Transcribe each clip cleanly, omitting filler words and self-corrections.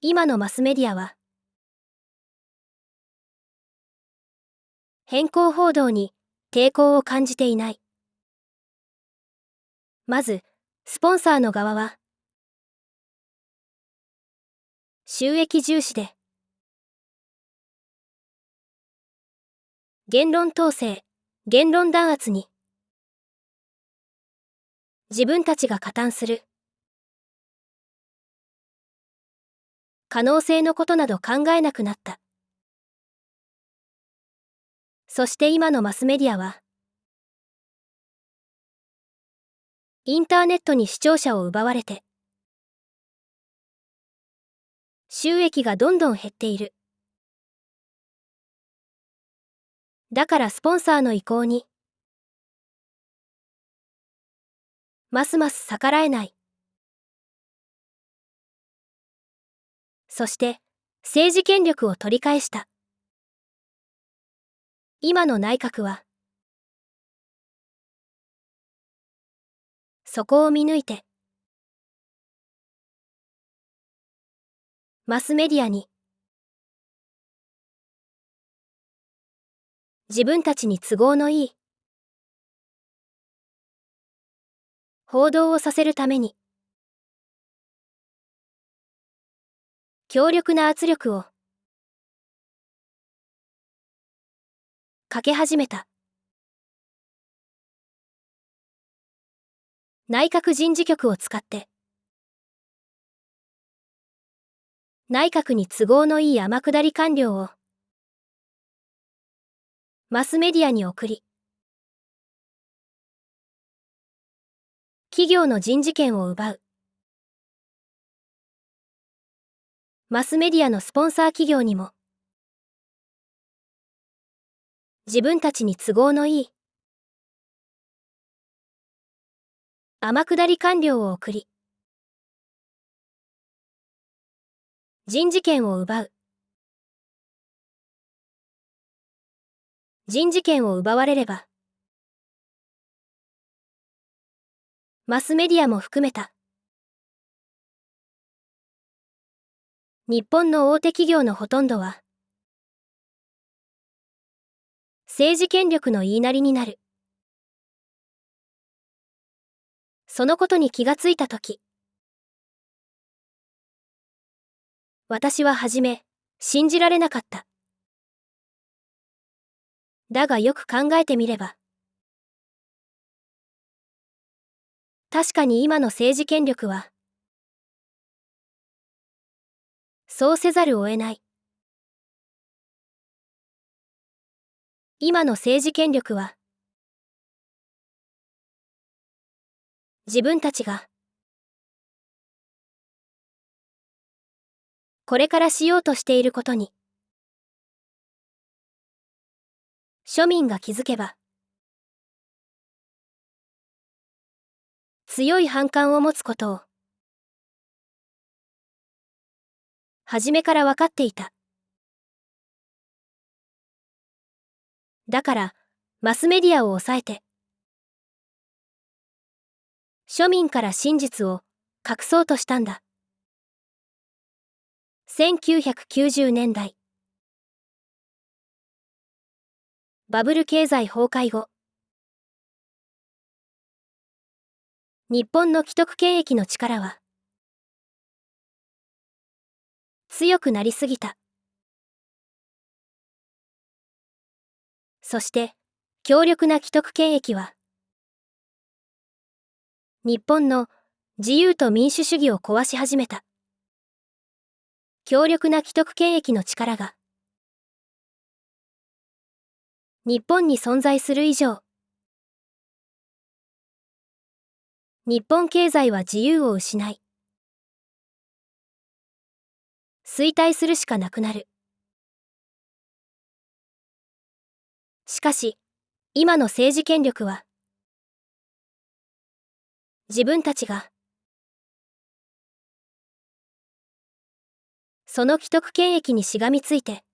今のマスメディアは、変更報道に抵抗を感じていない。まず、スポンサーの側は、収益重視で、言論統制、言論弾圧に、自分たちが加担する、可能性のことなど考えなくなった。そして今のマスメディアは、インターネットに視聴者を奪われて、収益がどんどん減っている。だからスポンサーの意向に、ますます逆らえない。そして、政治権力を取り返した。今の内閣は、そこを見抜いて、マスメディアに、自分たちに都合のいい、報道をさせるために、強力な圧力を、かけ始めた。内閣人事局を使って、内閣に都合のいい天下り官僚を、マスメディアに送り、企業の人事権を奪う。マスメディアのスポンサー企業にも、自分たちに都合のいい、天下り官僚を送り、人事権を奪う。人事権を奪われれば、マスメディアも含めた、日本の大手企業のほとんどは、政治権力の言いなりになる。そのことに気がついたとき、私ははじめ、信じられなかった。だがよく考えてみれば、確かに今の政治権力は、そうせざるを得ない。今の政治権力は、自分たちが、これからしようとしていることに、庶民が気づけば、強い反感を持つことを、初めから分かっていた。だから、マスメディアを抑えて、庶民から真実を隠そうとしたんだ。1990年代。バブル経済崩壊後、日本の既得権益の力は、強くなりすぎた。そして、強力な既得権益は、日本の自由と民主主義を壊し始めた。強力な既得権益の力が、日本に存在する以上、日本経済は自由を失い、衰退するしかなくなる。しかし、今の政治権力は、自分たちが、その既得権益にしがみついて、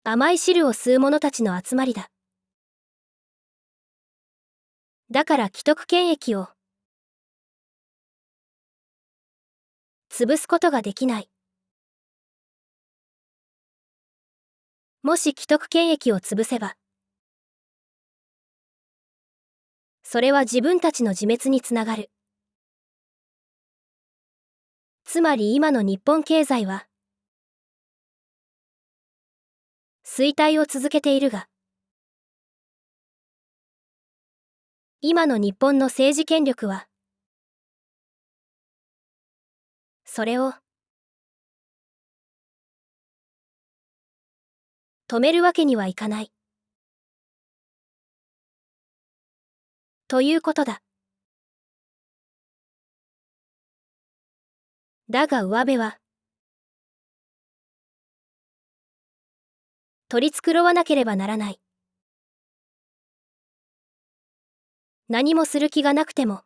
甘い汁を吸う者たちの集まりだ。だから既得権益を、潰すことができない。もし既得権益を潰せば、それは自分たちの自滅につながる。つまり今の日本経済は、衰退を続けているが、今の日本の政治権力は、それを止めるわけにはいかない。ということだ。だが上辺は、取り繕わなければならない。何もする気がなくても、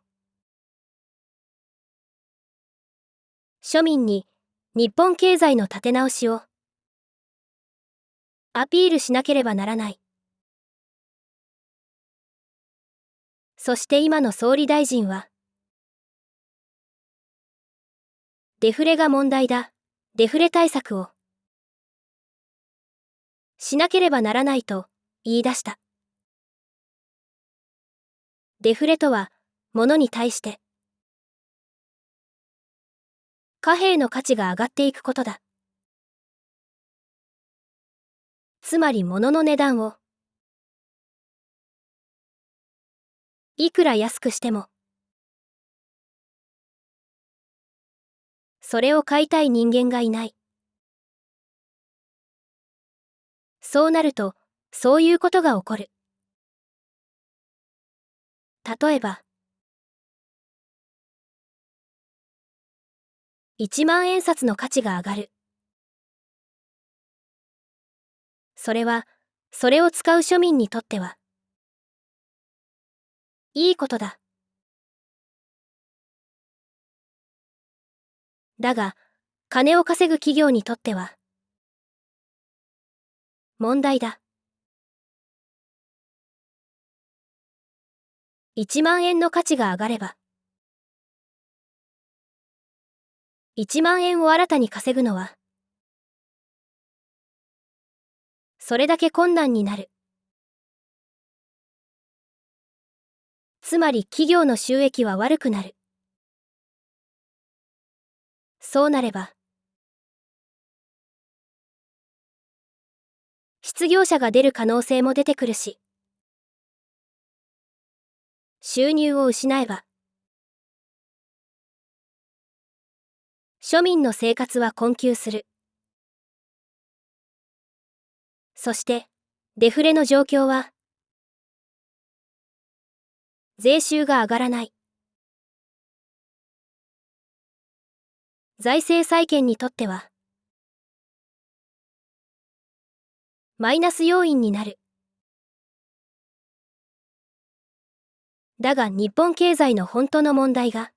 庶民に日本経済の立て直しをアピールしなければならない。そして今の総理大臣は、デフレが問題だ。デフレ対策をしなければならないと言い出した。デフレとは、物に対して貨幣の価値が上がっていくことだ。つまり物の値段をいくら安くしても、それを買いたい人間がいない。そうなると、そういうことが起こる。例えば、1万円札の価値が上がる。それは、それを使う庶民にとっては、いいことだ。だが、金を稼ぐ企業にとっては、問題だ。1万円の価値が上がれば、1万円を新たに稼ぐのは、それだけ困難になる。つまり企業の収益は悪くなる。そうなれば、失業者が出る可能性も出てくるし、収入を失えば、庶民の生活は困窮する。そして、デフレの状況は、税収が上がらない。財政再建にとっては、マイナス要因になる。だが日本経済の本当の問題が、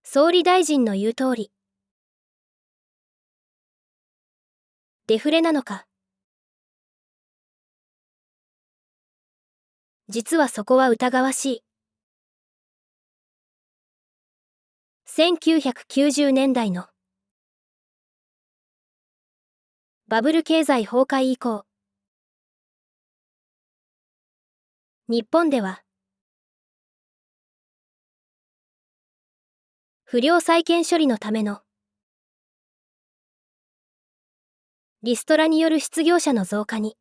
総理大臣の言う通り、デフレなのか。実はそこは疑わしい。1990年代のバブル経済崩壊以降、日本では不良債権処理のためのリストラによる失業者の増加に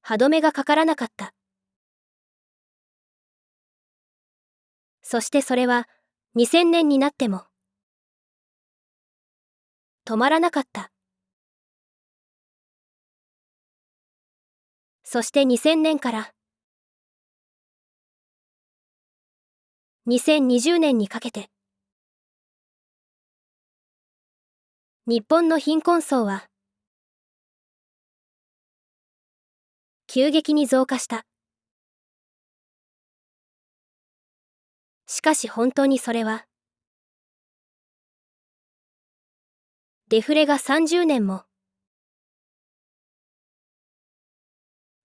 歯止めがかからなかった。そしてそれは2000年になっても止まらなかった。そして2000年から2020年にかけて、日本の貧困層は急激に増加した。しかし本当にそれは、デフレが30年も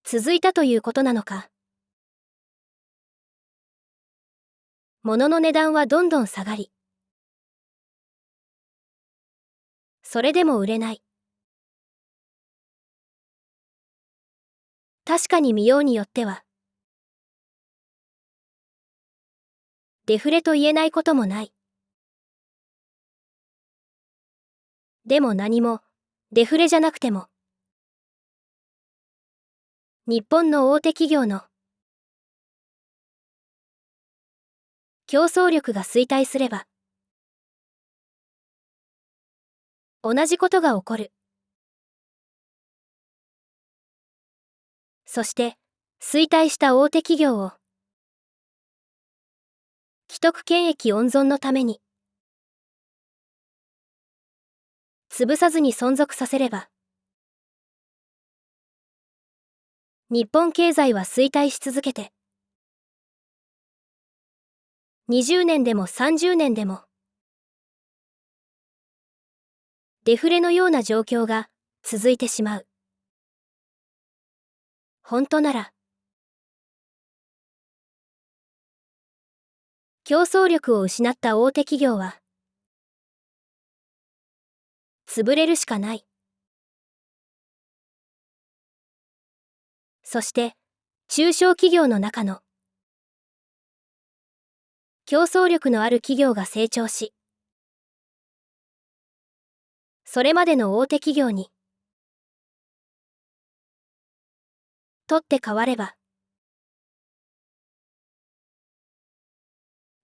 続いたということなのか。物の値段はどんどん下がり、それでも売れない。確かに見ようによっては、デフレと言えないこともない。でも何も、デフレじゃなくても、日本の大手企業の競争力が衰退すれば、同じことが起こる。そして、衰退した大手企業を、既得権益温存のために、潰さずに存続させれば、日本経済は衰退し続けて、20年でも30年でも、デフレのような状況が続いてしまう。本当なら、競争力を失った大手企業は、潰れるしかない。そして、中小企業の中の競争力のある企業が成長し、それまでの大手企業にとって変われば、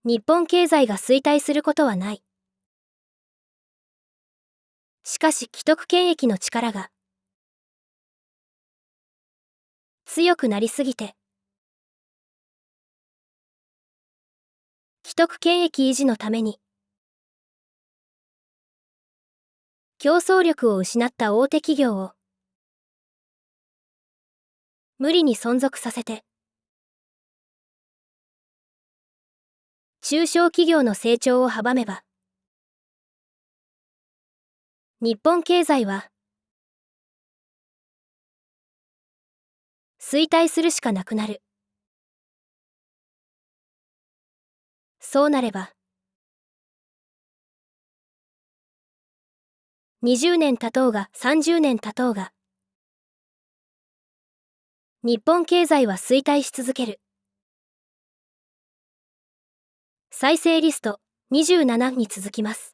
日本経済が衰退することはない。しかし既得権益の力が強くなりすぎて、既得権益維持のために、競争力を失った大手企業を無理に存続させて、中小企業の成長を阻めば、日本経済は衰退するしかなくなる。そうなれば、20年経とうが30年経とうが、日本経済は衰退し続ける。再生リスト27に続きます。